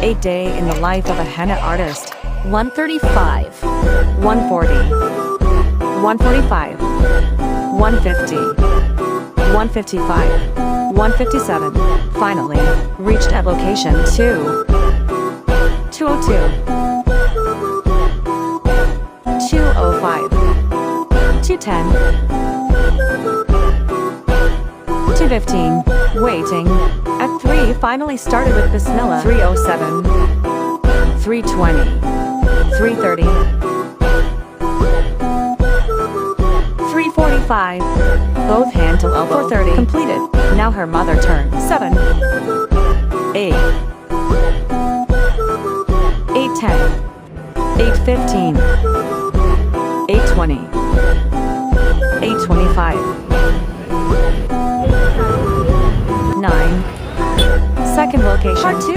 A day in the life of a henna artist. 135, 140, 145, 150, 155, 157. Finally, reached at location 2. 202, 205, 210, 215. Waiting. At 3 finally started with Bismillah. 307, 320, 330, 345. Both hand to elbow. 430. Completed. Now her mother turn. 7, 8, 810, 815, 820, 825, 9. Second location. Part 2.